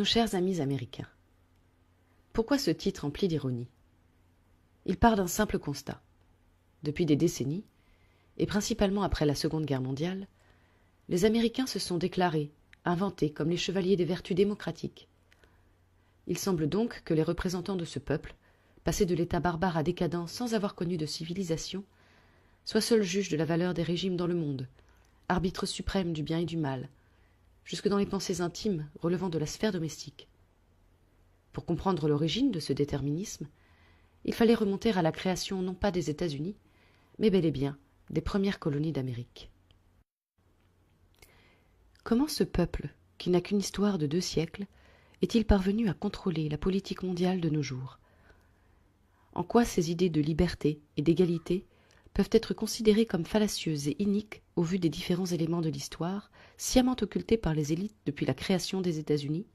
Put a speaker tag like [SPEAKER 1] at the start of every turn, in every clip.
[SPEAKER 1] Nos chers amis américains. Pourquoi ce titre empli d'ironie? Il part d'un simple constat. Depuis des décennies, et principalement après la Seconde Guerre mondiale, les Américains se sont déclarés, inventés comme les chevaliers des vertus démocratiques. Il semble donc que les représentants de ce peuple, passés de l'état barbare à décadent sans avoir connu de civilisation, soient seuls juges de la valeur des régimes dans le monde, arbitres suprêmes du bien et du mal, jusque dans les pensées intimes relevant de la sphère domestique. Pour comprendre l'origine de ce déterminisme, il fallait remonter à la création non pas des États-Unis, mais bel et bien des premières colonies d'Amérique. Comment ce peuple, qui n'a qu'une histoire de 2 siècles, est-il parvenu à contrôler la politique mondiale de nos jours? En quoi ces idées de liberté et d'égalité peuvent être considérées comme fallacieuses et iniques au vu des différents éléments de l'histoire, sciemment occultés par les élites depuis la création des États-Unis?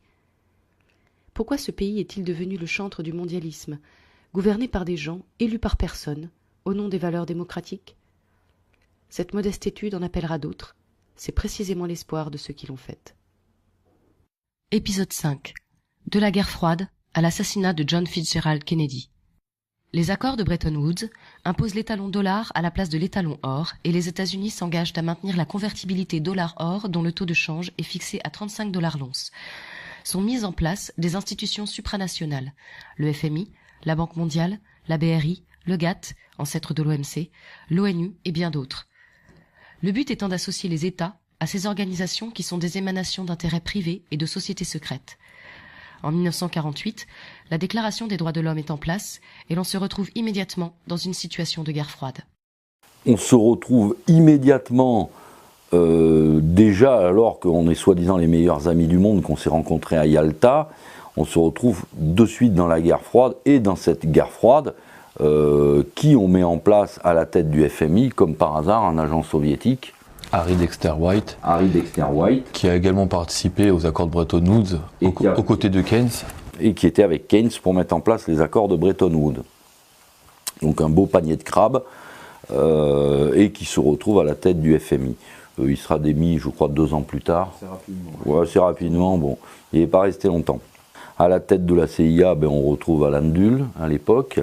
[SPEAKER 1] Pourquoi ce pays est-il devenu le chantre du mondialisme, gouverné par des gens élus par personne, au nom des valeurs démocratiques? Cette modeste étude en appellera d'autres, c'est précisément l'espoir de ceux qui l'ont faite. Épisode 5. De la guerre froide à l'assassinat de John Fitzgerald Kennedy. Les accords de Bretton Woods imposent l'étalon dollar à la place de l'étalon or et les États-Unis s'engagent à maintenir la convertibilité dollar-or dont le taux de change est fixé à 35 $ l'once. Sont mises en place des institutions supranationales, le FMI, la Banque mondiale, la BRI, le GATT, ancêtre de l'OMC, l'ONU et bien d'autres. Le but étant d'associer les États à ces organisations qui sont des émanations d'intérêts privés et de sociétés secrètes. En 1948, la Déclaration des droits de l'homme est en place et l'on se retrouve immédiatement dans une situation de guerre froide.
[SPEAKER 2] On se retrouve immédiatement, déjà alors qu'on est soi-disant les meilleurs amis du monde, qu'on s'est rencontrés à Yalta, on se retrouve de suite dans la guerre froide, et dans cette guerre froide, qui on met en place à la tête du FMI, comme par hasard un agent soviétique,
[SPEAKER 3] Harry Dexter White,
[SPEAKER 2] qui
[SPEAKER 3] a également participé aux accords de Bretton Woods aux côtés de Keynes.
[SPEAKER 2] Et qui était avec Keynes pour mettre en place les accords de Bretton Woods. Donc un beau panier de crabes, et qui se retrouve à la tête du FMI. Il sera démis, je crois, 2 ans plus tard.
[SPEAKER 4] Assez rapidement.
[SPEAKER 2] Ouais, assez rapidement, bon. Il n'est pas resté longtemps. À la tête de la CIA, on retrouve Alan Dulles, à l'époque.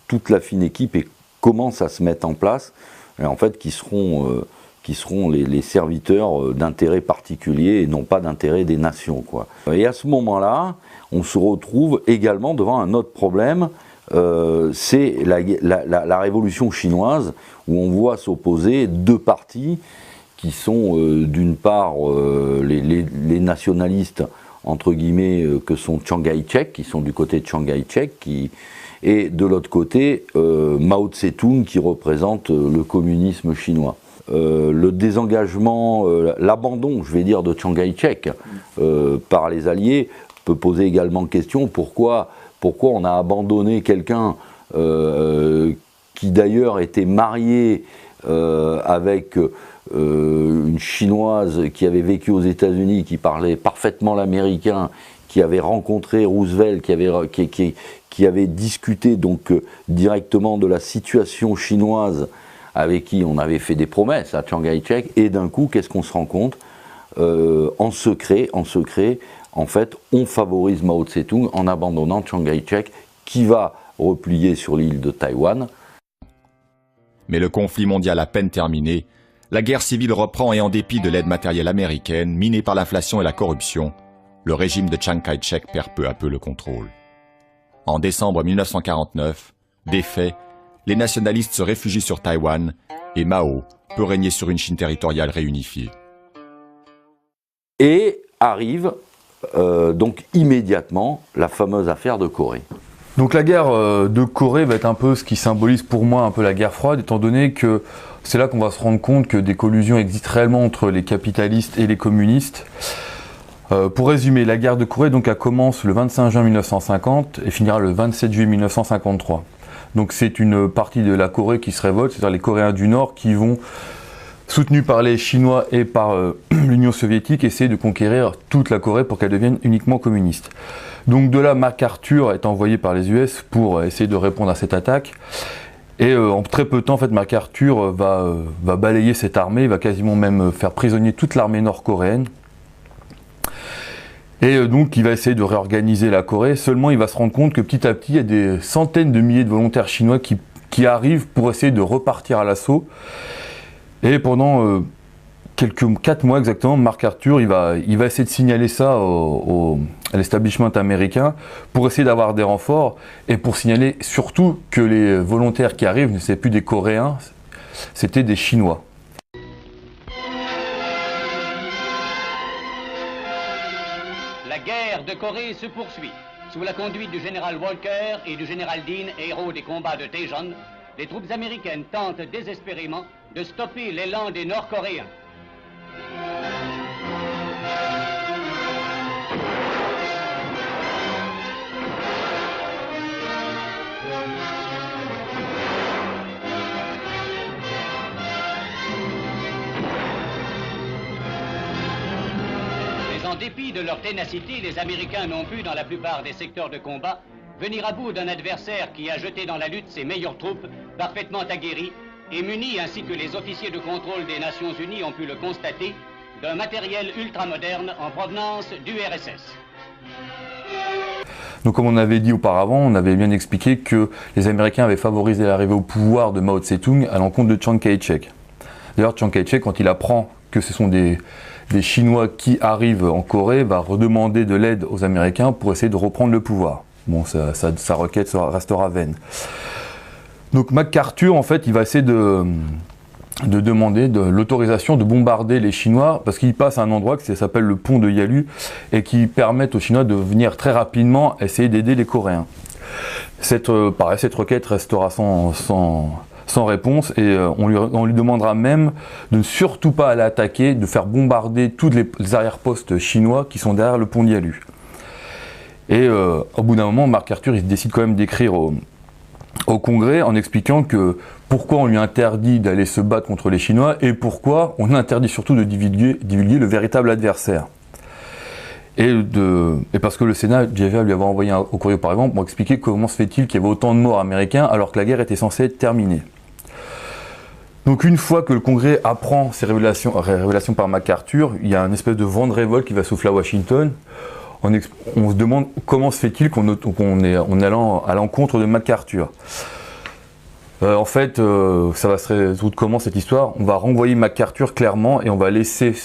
[SPEAKER 2] Toute la fine équipe commence à se mettre en place, et en fait, qui seront les serviteurs d'intérêts particuliers et non pas d'intérêts des nations, quoi. Et à ce moment-là, on se retrouve également devant un autre problème, c'est la révolution chinoise, où on voit s'opposer 2 partis qui sont d'une part les nationalistes, entre guillemets, que sont Chiang Kai-shek, qui sont du côté de Chiang Kai-shek, et de l'autre côté, Mao Tse-tung, qui représente le communisme chinois. Le désengagement, l'abandon, je vais dire, de Chiang Kai-shek par les Alliés peut poser également question pourquoi on a abandonné quelqu'un qui d'ailleurs était marié avec une Chinoise qui avait vécu aux États-Unis, qui parlait parfaitement l'américain, qui avait rencontré Roosevelt, qui avait discuté donc directement de la situation chinoise, avec qui on avait fait des promesses à Chiang Kai-shek, et d'un coup, qu'est-ce qu'on se rend compte? En secret, en fait, on favorise Mao Tse-tung en abandonnant Chiang Kai-shek, qui va replier sur l'île de Taïwan.
[SPEAKER 5] Mais le conflit mondial à peine terminé, la guerre civile reprend, et en dépit de l'aide matérielle américaine, minée par l'inflation et la corruption, le régime de Chiang Kai-shek perd peu à peu le contrôle. En décembre 1949, défait, les nationalistes se réfugient sur Taïwan et Mao peut régner sur une Chine territoriale réunifiée.
[SPEAKER 2] Et arrive donc immédiatement la fameuse affaire de Corée.
[SPEAKER 3] Donc la guerre de Corée va être un peu ce qui symbolise pour moi un peu la guerre froide, étant donné que c'est là qu'on va se rendre compte que des collusions existent réellement entre les capitalistes et les communistes. Pour résumer, la guerre de Corée donc, elle commence le 25 juin 1950 et finira le 27 juillet 1953. Donc c'est une partie de la Corée qui se révolte, c'est-à-dire les Coréens du Nord qui vont, soutenus par les Chinois et par l'Union soviétique, essayer de conquérir toute la Corée pour qu'elle devienne uniquement communiste. Donc de là, MacArthur est envoyé par les US pour essayer de répondre à cette attaque. Et en très peu de temps, en fait, MacArthur va balayer cette armée, il va quasiment même faire prisonnier toute l'armée nord-coréenne. Et donc il va essayer de réorganiser la Corée, seulement il va se rendre compte que petit à petit il y a des centaines de milliers de volontaires chinois qui arrivent pour essayer de repartir à l'assaut. Et pendant 4 mois exactement, MacArthur il va essayer de signaler ça à l'establishment américain pour essayer d'avoir des renforts et pour signaler surtout que les volontaires qui arrivent ne sont plus des Coréens, c'était des Chinois.
[SPEAKER 4] La guerre de Corée se poursuit. Sous la conduite du général Walker et du général Dean, héros des combats de Daejeon, les troupes américaines tentent désespérément de stopper l'élan des Nord-Coréens. En dépit de leur ténacité, les Américains n'ont pu, dans la plupart des secteurs de combat, venir à bout d'un adversaire qui a jeté dans la lutte ses meilleures troupes, parfaitement aguerries et munies, ainsi que les officiers de contrôle des Nations Unies ont pu le constater, d'un matériel ultramoderne en provenance du RSS.
[SPEAKER 3] Donc comme on avait dit auparavant, on avait bien expliqué que les Américains avaient favorisé l'arrivée au pouvoir de Mao Tse-tung à l'encontre de Chiang Kai-shek. D'ailleurs, Chiang Kai-shek, quand il apprend que ce sont des Chinois qui arrivent en Corée, va redemander de l'aide aux Américains pour essayer de reprendre le pouvoir. Bon, sa requête restera vaine. Donc MacArthur, en fait, il va essayer de demander l'autorisation de bombarder les Chinois, parce qu'il passe à un endroit qui s'appelle le pont de Yalu, et qui permet aux Chinois de venir très rapidement essayer d'aider les Coréens. Cette requête restera sans réponse, et on lui demandera même de ne surtout pas aller attaquer, de faire bombarder tous les arrière-postes chinois qui sont derrière le pont de Yalu. Et au bout d'un moment, MacArthur il décide quand même d'écrire au Congrès en expliquant que pourquoi on lui interdit d'aller se battre contre les Chinois et pourquoi on interdit surtout de divulguer le véritable adversaire. Et parce que le Sénat lui avait envoyé au courrier par exemple pour expliquer comment se fait-il qu'il y avait autant de morts américains alors que la guerre était censée être terminée. Donc une fois que le Congrès apprend ces révélations par MacArthur, il y a une espèce de vent de révolte qui va souffler à Washington. On se demande comment se fait-il qu'on est à l'encontre de MacArthur. En fait, ça va se résoudre comment cette histoire? On va renvoyer MacArthur clairement et on va laisser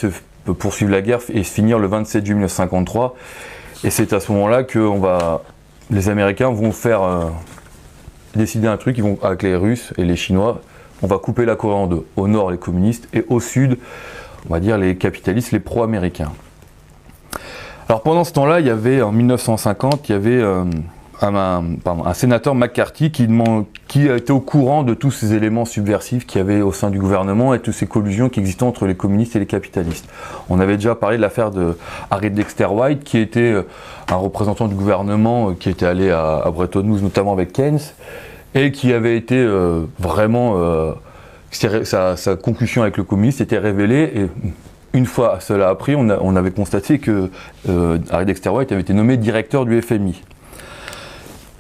[SPEAKER 3] poursuivre la guerre et se finir le 27 juillet 1953. Et c'est à ce moment-là que les Américains vont faire décider un truc, avec les Russes et les Chinois, on va couper la Corée en deux. Au nord, les communistes, et au sud, on va dire les capitalistes, les pro-américains. Alors pendant ce temps-là, il y avait, en 1950, il y avait un sénateur McCarthy qui était au courant de tous ces éléments subversifs qu'il y avait au sein du gouvernement et toutes ces collusions qui existaient entre les communistes et les capitalistes. On avait déjà parlé de l'affaire de Harry Dexter White, qui était un représentant du gouvernement qui était allé à Bretton Woods, notamment avec Keynes, et qui avait été sa conclusion avec le communiste était révélée. Et une fois cela appris, on avait constaté que Harry Dexter White avait été nommé directeur du FMI.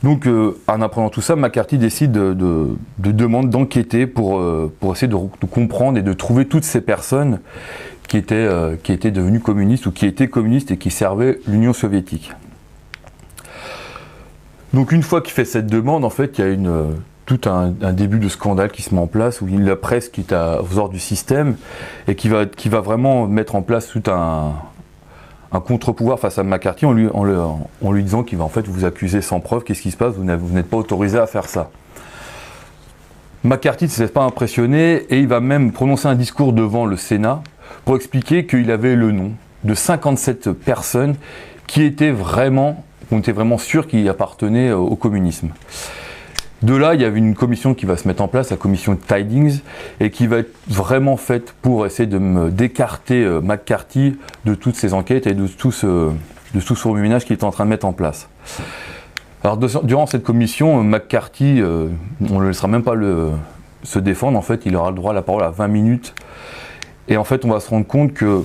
[SPEAKER 3] Donc, en apprenant tout ça, McCarthy décide de demander d'enquêter pour essayer de comprendre et de trouver toutes ces personnes qui étaient devenues communistes ou qui étaient communistes et qui servaient l'Union soviétique. Donc, une fois qu'il fait cette demande, en fait, il y a tout un début de scandale qui se met en place, où la presse qui est aux ordres du système et qui va vraiment mettre en place tout un contre-pouvoir face à McCarthy en lui disant qu'il va en fait vous accuser sans preuve, qu'est-ce qui se passe, vous n'êtes pas autorisé à faire ça. McCarthy ne se laisse pas impressionner et il va même prononcer un discours devant le Sénat pour expliquer qu'il avait le nom de 57 personnes qui étaient vraiment sûres qu'ils appartenaient au communisme. De là, il y avait une commission qui va se mettre en place, la commission Tidings, et qui va être vraiment faite pour essayer d'écarter McCarthy de toutes ces enquêtes et de tout ce remue-ménage qu'il est en train de mettre en place. Alors, durant cette commission, McCarthy, on ne le laissera même pas se défendre, en fait, il aura le droit à la parole à 20 minutes. Et en fait, on va se rendre compte que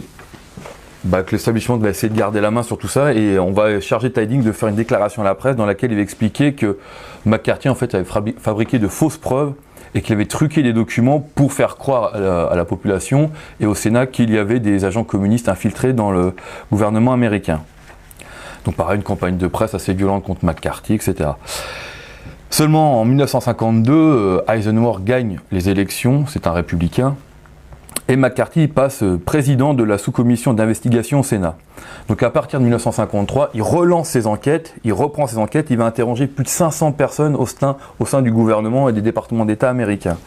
[SPEAKER 3] l'establishment va essayer de garder la main sur tout ça et on va charger Tidings de faire une déclaration à la presse dans laquelle il va expliquer que McCarthy en fait avait fabriqué de fausses preuves et qu'il avait truqué des documents pour faire croire à la population et au Sénat qu'il y avait des agents communistes infiltrés dans le gouvernement américain. Donc pareil, une campagne de presse assez violente contre McCarthy, etc. Seulement en 1952, Eisenhower gagne les élections, c'est un républicain, et McCarthy passe président de la sous-commission d'investigation au Sénat. Donc à partir de 1953, il relance ses enquêtes, il reprend ses enquêtes, il va interroger plus de 500 personnes au sein du gouvernement et des départements d'État américains.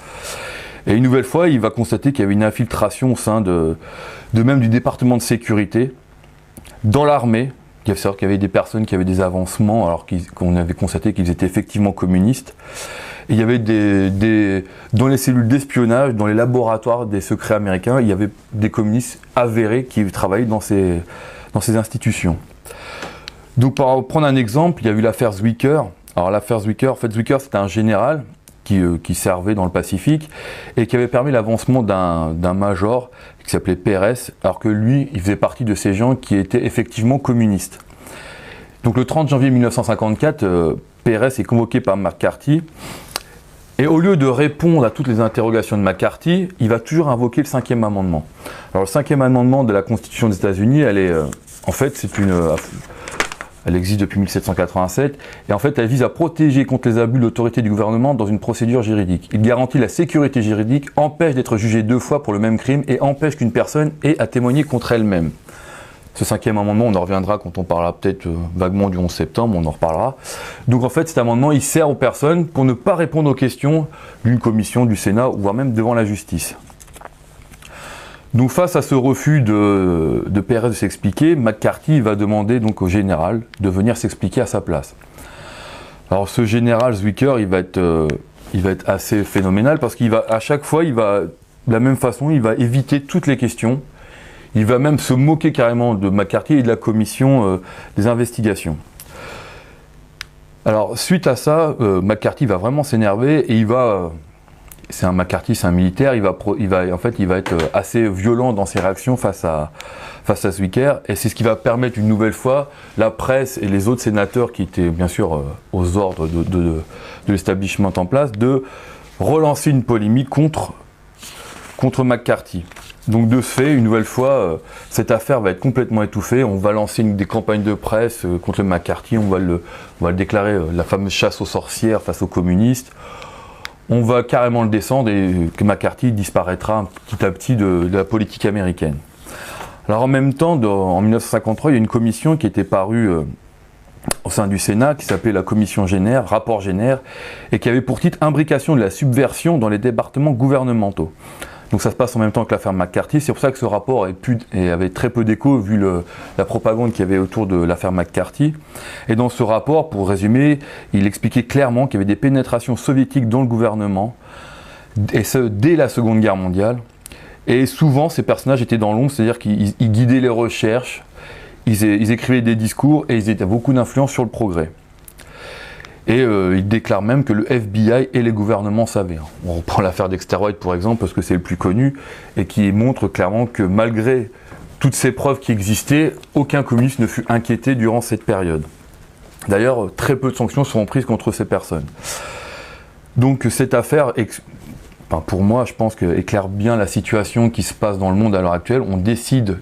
[SPEAKER 3] Et une nouvelle fois, il va constater qu'il y avait une infiltration au sein de même du département de sécurité, dans l'armée. Il y avait des personnes qui avaient des avancements alors qu'on avait constaté qu'ils étaient effectivement communistes. Et il y avait dans les cellules d'espionnage, dans les laboratoires des secrets américains, il y avait des communistes avérés qui travaillaient dans ces institutions. Donc pour prendre un exemple, il y a eu l'affaire Zwicker. Alors l'affaire Zwicker, en fait Zwicker c'était un général qui servait dans le Pacifique et qui avait permis l'avancement d'un major qui s'appelait Pérez, alors que lui, il faisait partie de ces gens qui étaient effectivement communistes. Donc le 30 janvier 1954, Pérez est convoqué par McCarthy, et au lieu de répondre à toutes les interrogations de McCarthy, il va toujours invoquer le 5e amendement. Alors le 5e amendement de la Constitution des États-Unis, elle existe depuis 1787, et en fait elle vise à protéger contre les abus de l'autorité du gouvernement dans une procédure juridique. Il garantit la sécurité juridique, empêche d'être jugé 2 fois pour le même crime, et empêche qu'une personne ait à témoigner contre elle-même. Ce 5e amendement, on en reviendra quand on parlera peut-être vaguement du 11 septembre, on en reparlera. Donc en fait cet amendement, il sert aux personnes pour ne pas répondre aux questions d'une commission, du Sénat, voire même devant la justice. Donc face à ce refus de Pérez de s'expliquer, McCarthy va demander donc au général de venir s'expliquer à sa place. Alors ce général Zwicker, il va être assez phénoménal parce à chaque fois, de la même façon, il va éviter toutes les questions. Il va même se moquer carrément de McCarthy et de la commission des investigations. Alors suite à ça, McCarthy va vraiment s'énerver et McCarthy, c'est un militaire, il va être assez violent dans ses réactions face à Zwicker, et c'est ce qui va permettre une nouvelle fois la presse et les autres sénateurs qui étaient bien sûr aux ordres de l'establishment en place de relancer une polémique contre McCarthy. Donc de ce fait, une nouvelle fois, cette affaire va être complètement étouffée. On va lancer des campagnes de presse contre le McCarthy, on va le déclarer la fameuse chasse aux sorcières face aux communistes. On va carrément le descendre et que McCarthy disparaîtra petit à petit de la politique américaine. Alors en même temps, en 1953, il y a une commission qui était parue au sein du Sénat, qui s'appelait la commission Jenner, rapport Jenner, et qui avait pour titre « Imbrication de la subversion dans les départements gouvernementaux ». Donc ça se passe en même temps que l'affaire McCarthy, c'est pour ça que ce rapport avait très peu d'écho vu la propagande qu'il y avait autour de l'affaire McCarthy. Et dans ce rapport, pour résumer, il expliquait clairement qu'il y avait des pénétrations soviétiques dans le gouvernement, et ce, dès la Seconde Guerre mondiale. Et souvent, ces personnages étaient dans l'ombre, c'est-à-dire qu'ils guidaient les recherches, ils écrivaient des discours et ils étaient beaucoup d'influence sur le progrès. Et il déclare même que le FBI et les gouvernements savaient. On reprend l'affaire Dexter White pour exemple, parce que c'est le plus connu, et qui montre clairement que malgré toutes ces preuves qui existaient, aucun communiste ne fut inquiété durant cette période. D'ailleurs, très peu de sanctions seront prises contre ces personnes. Donc cette affaire, pour moi, je pense qu'elle éclaire bien la situation qui se passe dans le monde à l'heure actuelle. On décide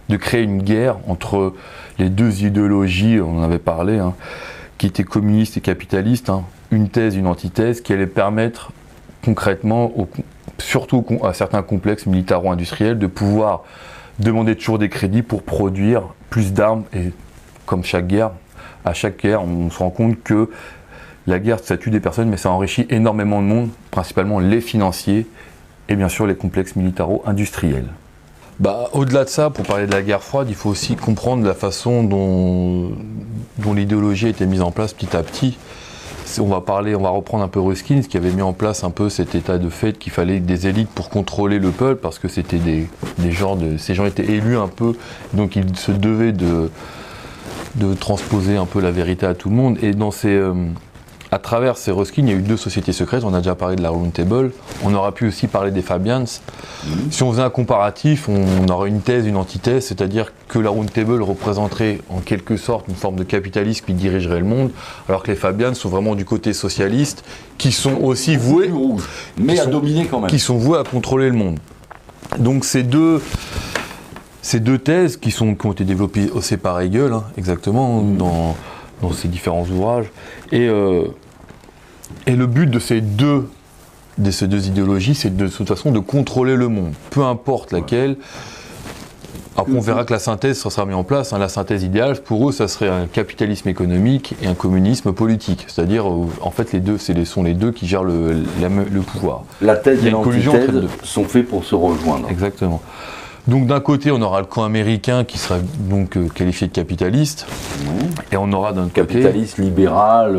[SPEAKER 3] de créer une guerre entre les deux idéologies, on en avait parlé, qui étaient communistes et capitalistes, une thèse, une antithèse, qui allait permettre concrètement, surtout à certains complexes militaro-industriels, de pouvoir demander toujours des crédits pour produire plus d'armes. Et comme à chaque guerre, on se rend compte que la guerre, ça tue des personnes, mais ça enrichit énormément de monde, principalement les financiers et bien sûr les complexes militaro-industriels. Au-delà de ça, pour parler de la guerre froide, il faut aussi comprendre la façon dont l'idéologie a été mise en place petit à petit. On va reprendre un peu Ruskin, qui avait mis en place un peu cet état de fait qu'il fallait des élites pour contrôler le peuple, parce que c'était ces gens étaient élus un peu, donc ils se devaient de transposer un peu la vérité à tout le monde. Et à travers ces Ruskin, il y a eu 2 sociétés secrètes, on a déjà parlé de la Round Table, on aurait pu aussi parler des Fabians. Si on faisait un comparatif, on aurait une thèse, une antithèse, c'est-à-dire que la Round Table représenterait en quelque sorte une forme de capitalisme qui dirigerait le monde, alors que les Fabians sont vraiment du côté socialiste, qui sont aussi voués,
[SPEAKER 2] mais à dominer quand même.
[SPEAKER 3] Qui sont voués à contrôler le monde. Donc ces deux ces deux thèses qui ont été développées aussi par Hegel, hein, exactement, dans ses différents ouvrages. Et le but de ces deux idéologies, c'est de toute façon de contrôler le monde, peu importe laquelle. Après, on verra que la synthèse sera mise en place. Hein. La synthèse idéale, pour eux, ça serait un capitalisme économique et un communisme politique. C'est-à-dire, en fait, les deux, sont les deux qui gèrent le pouvoir.
[SPEAKER 2] La thèse et l'antithèse sont faits pour se rejoindre.
[SPEAKER 3] Exactement. Donc, d'un côté, on aura le camp américain qui sera donc qualifié de capitaliste. Et on aura d'un côté...
[SPEAKER 2] Capitaliste, libéral,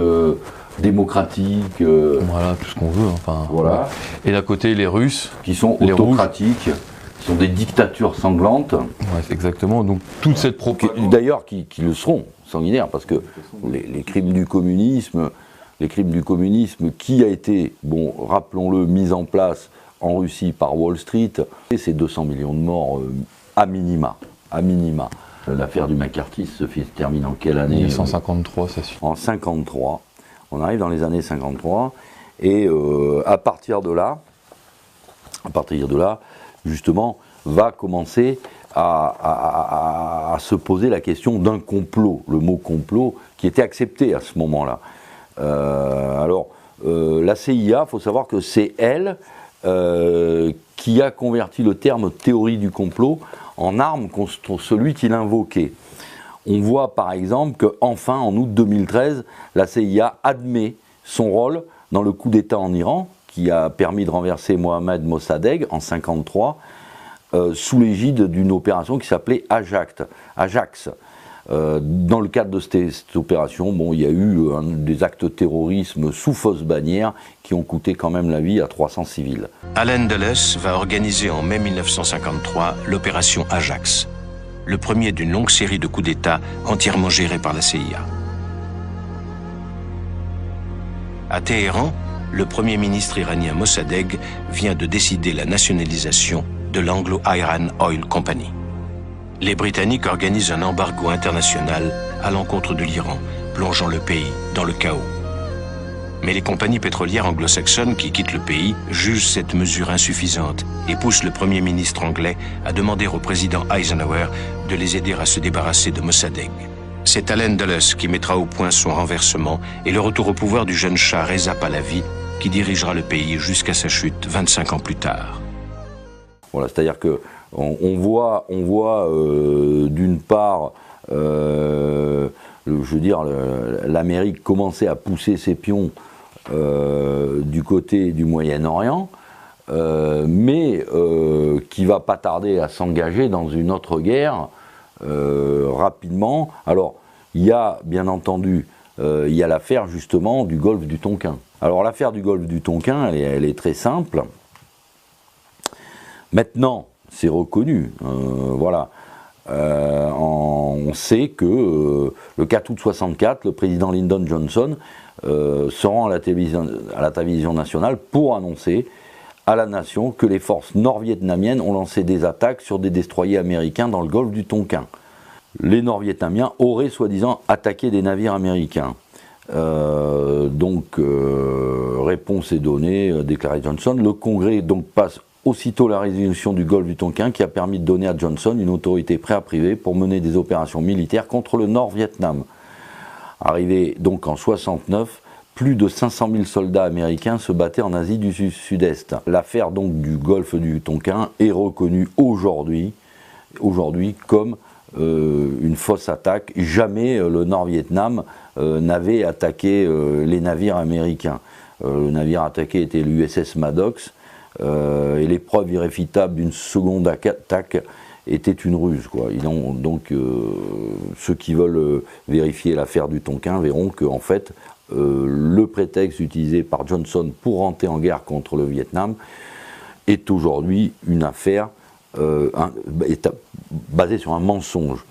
[SPEAKER 2] démocratique...
[SPEAKER 3] Voilà, tout ce qu'on veut. Enfin,
[SPEAKER 2] voilà.
[SPEAKER 3] Ouais. Et d'un côté, les Russes...
[SPEAKER 2] Qui sont autocratiques. Sont des dictatures sanglantes.
[SPEAKER 3] Ouais, exactement. Donc toute cette propagande.
[SPEAKER 2] D'ailleurs, qui le seront, sanguinaires, parce que les crimes du communisme, qui a été, bon, rappelons-le, mis en place en Russie par Wall Street, et c'est 200 millions de morts à minima. L'affaire du McCarthy se termine en quelle année?
[SPEAKER 3] 1953, ça suit.
[SPEAKER 2] En 53. On arrive dans les années 53, et à partir de là, justement, va commencer à se poser la question d'un complot, le mot complot, qui était accepté à ce moment-là. La CIA, il faut savoir que c'est elle qui a converti le terme théorie du complot en arme contre celui qui l'invoquait. On voit par exemple qu'enfin, en août 2013, la CIA admet son rôle dans le coup d'État en Iran, qui a permis de renverser Mohamed Mossadegh en 1953, sous l'égide d'une opération qui s'appelait Ajax. Dans le cadre de cette opération, bon, il y a eu des actes de terrorisme sous fausse bannière qui ont coûté quand même la vie à 300 civils.
[SPEAKER 6] Allen Dulles va organiser en mai 1953 l'opération Ajax, le premier d'une longue série de coups d'État entièrement gérés par la CIA. À Téhéran, le premier ministre iranien Mossadegh vient de décider la nationalisation de l'Anglo-Iran Oil Company. Les Britanniques organisent un embargo international à l'encontre de l'Iran, plongeant le pays dans le chaos. Mais les compagnies pétrolières anglo-saxonnes qui quittent le pays jugent cette mesure insuffisante et poussent le premier ministre anglais à demander au président Eisenhower de les aider à se débarrasser de Mossadegh. C'est Allen Dulles qui mettra au point son renversement et le retour au pouvoir du jeune Shah Reza Pahlavi, qui dirigera le pays jusqu'à sa chute 25 ans plus tard.
[SPEAKER 2] Voilà, c'est-à-dire que on voit d'une part, l'Amérique commencer à pousser ses pions du côté du Moyen-Orient, mais qui va pas tarder à s'engager dans une autre guerre rapidement. Alors, il y a bien entendu, il y a l'affaire justement du golfe du Tonkin. Alors l'affaire du golfe du Tonkin, elle est très simple. Maintenant, c'est reconnu, voilà. On sait que le 4 août 64, le président Lyndon Johnson se rend à la télévision nationale pour annoncer à la nation que les forces nord-vietnamiennes ont lancé des attaques sur des destroyers américains dans le golfe du Tonkin. Les Nord-Vietnamiens auraient soi-disant attaqué des navires américains. Réponse est donnée, déclarait Johnson. Le Congrès donc passe aussitôt la résolution du golfe du Tonkin qui a permis de donner à Johnson une autorité pré-privée pour mener des opérations militaires contre le Nord-Vietnam. Arrivé donc en 69, plus de 500 000 soldats américains se battaient en Asie du Sud-Est. L'affaire donc du golfe du Tonkin est reconnue aujourd'hui comme une fausse attaque. Jamais le Nord-Vietnam n'avait attaqué les navires américains. Le navire attaqué était l'USS Maddox, et les preuves irréfutables d'une seconde attaque étaient une ruse, quoi. Ceux qui veulent vérifier l'affaire du Tonkin verront que en fait, le prétexte utilisé par Johnson pour rentrer en guerre contre le Vietnam est aujourd'hui une affaire basée sur un mensonge.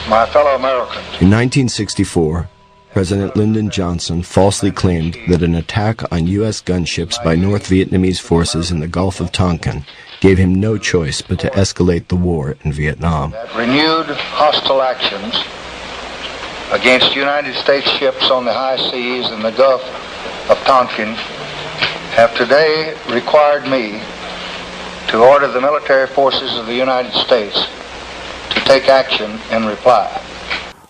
[SPEAKER 7] My fellow Americans. In 1964, President Lyndon Johnson falsely claimed that an attack on U.S. gunships by North Vietnamese forces in the Gulf of Tonkin gave him no choice but to escalate the war in Vietnam.
[SPEAKER 8] Renewed hostile actions against United States ships on the high seas in the Gulf of Tonkin have today required me to to order the military forces of the United States to take action in reply.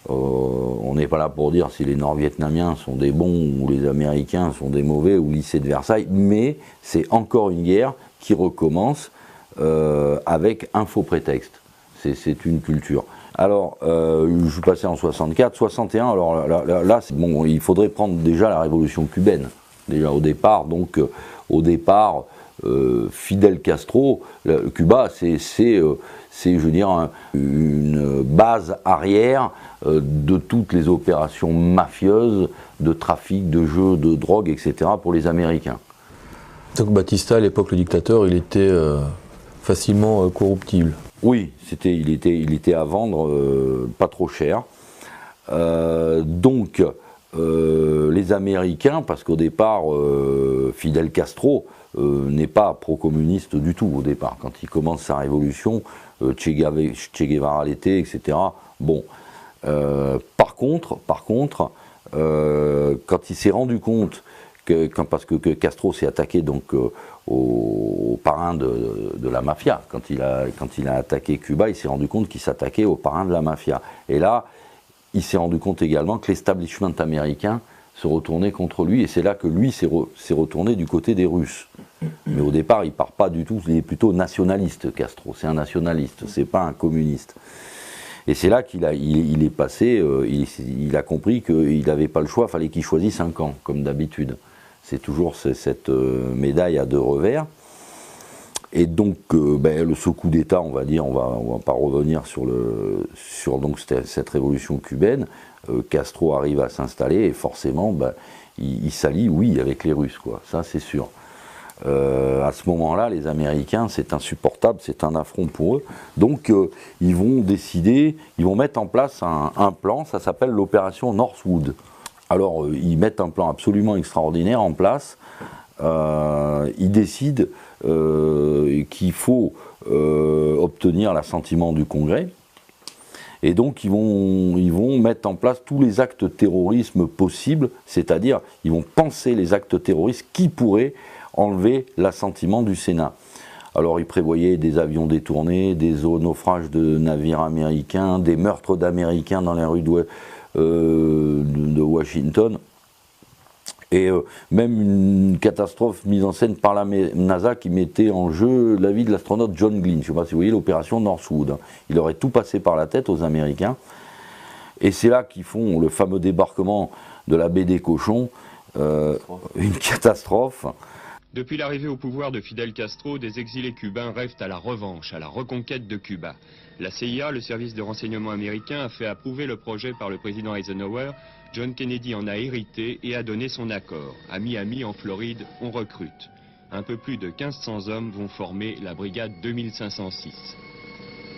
[SPEAKER 2] On n'est pas là pour dire si les Nord-Vietnamiens sont des bons ou les Américains sont des mauvais ou lycée de Versailles, mais c'est encore une guerre qui recommence avec un faux prétexte. C'est une culture. Alors, je suis passé en 64, 61, alors là bon, il faudrait prendre déjà la révolution cubaine. Déjà au départ, donc Fidel Castro, Cuba, c'est je veux dire, une base arrière de toutes les opérations mafieuses, de trafic, de jeux, de drogue, etc. pour les Américains.
[SPEAKER 3] Donc Batista, à l'époque, le dictateur, il était facilement corruptible.
[SPEAKER 2] Oui, il était à vendre pas trop cher. Donc, les Américains, parce qu'au départ, Fidel Castro n'est pas pro-communiste du tout au départ. Quand il commence sa révolution, Che Guevara l'était, etc. Bon, par contre, quand il s'est rendu compte parce que Castro s'est attaqué donc au parrain de la mafia, quand il a attaqué Cuba, il s'est rendu compte qu'il s'attaquait au parrain de la mafia. Et là, il s'est rendu compte également que l'establishment américain se retournait contre lui, et c'est là que lui s'est retourné du côté des Russes. Mais au départ, il part pas du tout, il est plutôt nationaliste, Castro, c'est un nationaliste, c'est pas un communiste. Et c'est là qu'il est passé, il a compris qu'il n'avait pas le choix, il fallait qu'il choisisse un camp, comme d'habitude. C'est toujours cette médaille à deux revers. Et donc, ce coup d'État, on va dire, on va pas revenir sur donc cette révolution cubaine. Castro arrive à s'installer et forcément, il s'allie, oui, avec les Russes, quoi. Ça, c'est sûr. À ce moment-là, les Américains, c'est insupportable, c'est un affront pour eux. Donc, ils vont décider, ils vont mettre en place un plan, ça s'appelle l'opération Northwood. Alors, ils mettent un plan absolument extraordinaire en place. Ils décident qu'il faut obtenir l'assentiment du Congrès. Et donc, ils vont mettre en place tous les actes de terrorisme possibles, c'est-à-dire, ils vont penser les actes terroristes qui pourraient enlever l'assentiment du Sénat. Alors, ils prévoyaient des avions détournés, des naufrages de navires américains, des meurtres d'Américains dans les rues de Washington, et même une catastrophe mise en scène par la NASA qui mettait en jeu la vie de l'astronaute John Glenn. Je ne sais pas si vous voyez l'opération Northwood. Il aurait tout passé par la tête aux Américains. Et c'est là qu'ils font le fameux débarquement de la baie des Cochons, une catastrophe.
[SPEAKER 9] Depuis l'arrivée au pouvoir de Fidel Castro, des exilés cubains rêvent à la revanche, à la reconquête de Cuba. La CIA, le service de renseignement américain, a fait approuver le projet par le président Eisenhower. John Kennedy en a hérité et a donné son accord. À Miami, en Floride, on recrute. Un peu plus de 1500 hommes vont former la brigade 2506.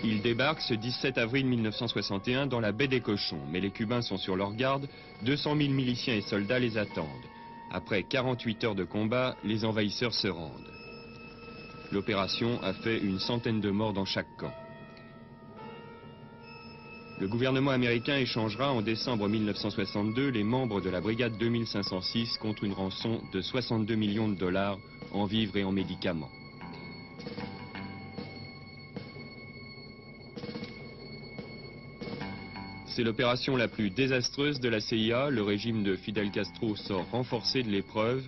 [SPEAKER 9] Ils débarquent ce 17 avril 1961 dans la baie des Cochons, mais les Cubains sont sur leur garde, 200 000 miliciens et soldats les attendent. Après 48 heures de combat, les envahisseurs se rendent. L'opération a fait une centaine de morts dans chaque camp. Le gouvernement américain échangera en décembre 1962 les membres de la brigade 2506 contre une rançon de 62 millions de dollars en vivres et en médicaments. C'est l'opération la plus désastreuse de la CIA. Le régime de Fidel Castro sort renforcé de l'épreuve,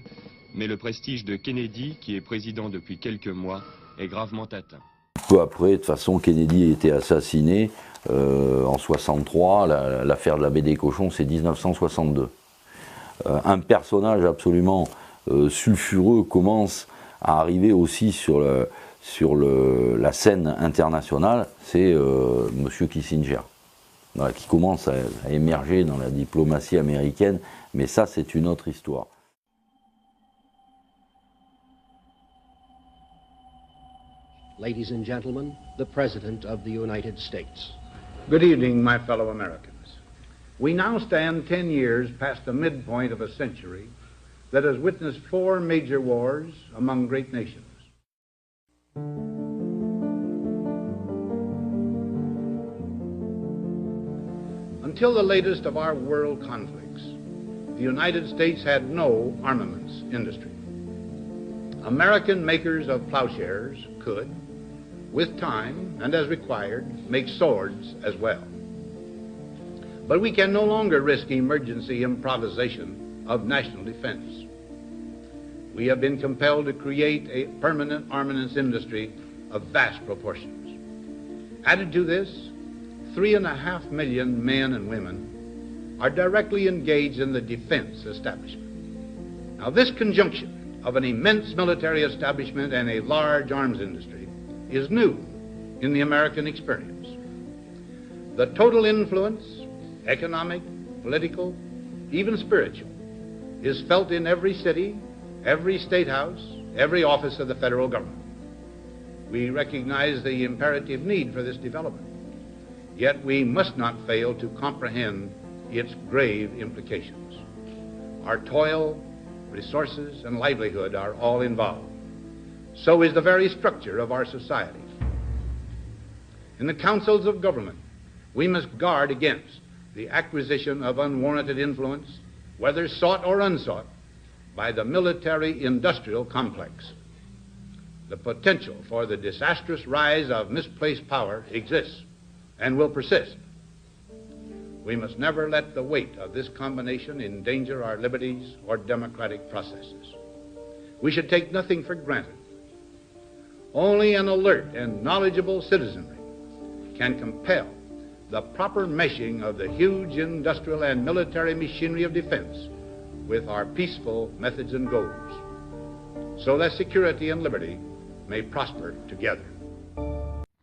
[SPEAKER 9] mais le prestige de Kennedy, qui est président depuis quelques mois, est gravement atteint.
[SPEAKER 2] Peu après, de toute façon, Kennedy a été assassiné en 63. L'affaire de la baie des Cochons, c'est 1962. Un personnage absolument sulfureux commence à arriver aussi sur la scène internationale, c'est M. Kissinger. Voilà, qui commence à émerger dans la diplomatie américaine, mais ça, c'est une autre histoire.
[SPEAKER 10] Ladies and gentlemen, the President of the United States.
[SPEAKER 11] Good evening, my fellow Americans. We now stand 10 years past the midpoint of a century that has witnessed 4 major wars among great nations. Until the latest of our world conflicts, the United States had no armaments industry. American makers of plowshares could, with time and as required, make swords as well. But we can no longer risk emergency improvisation of national defense. We have been compelled to create a permanent armaments industry of vast proportions. Added to this, 3.5 million men and women are directly engaged in the defense establishment. Now, this conjunction of an immense military establishment and a large arms industry is new in the American experience. The total influence, economic, political, even spiritual, is felt in every city, every state house, every office of the federal government. We recognize the imperative need for this development, yet we must not fail to comprehend its grave implications. Our toil, resources, and livelihood are all involved. So is the very structure of our society. In the councils of government, we must guard against the acquisition of unwarranted influence, whether sought or unsought, by the military-industrial complex. The potential for the disastrous rise of misplaced power exists and will persist. We must never let the weight of this combination endanger our liberties or democratic processes. We should take nothing for granted. Only an alert and knowledgeable citizenry can compel the proper meshing of the huge industrial and military machinery of defense with our peaceful methods and goals, so that security and liberty may prosper together.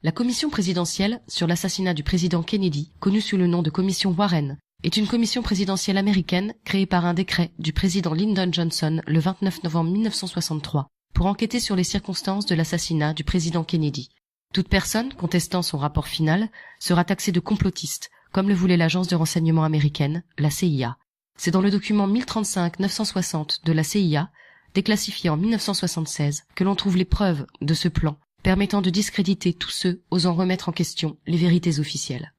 [SPEAKER 1] La commission présidentielle sur l'assassinat du président Kennedy, connue sous le nom de commission Warren, est une commission présidentielle américaine créée par un décret du président Lyndon Johnson le 29 novembre 1963 pour enquêter sur les circonstances de l'assassinat du président Kennedy. Toute personne contestant son rapport final sera taxée de complotiste, comme le voulait l'agence de renseignement américaine, la CIA. C'est dans le document 1035-960 de la CIA, déclassifié en 1976, que l'on trouve les preuves de ce plan permettant de discréditer tous ceux osant remettre en question les vérités officielles.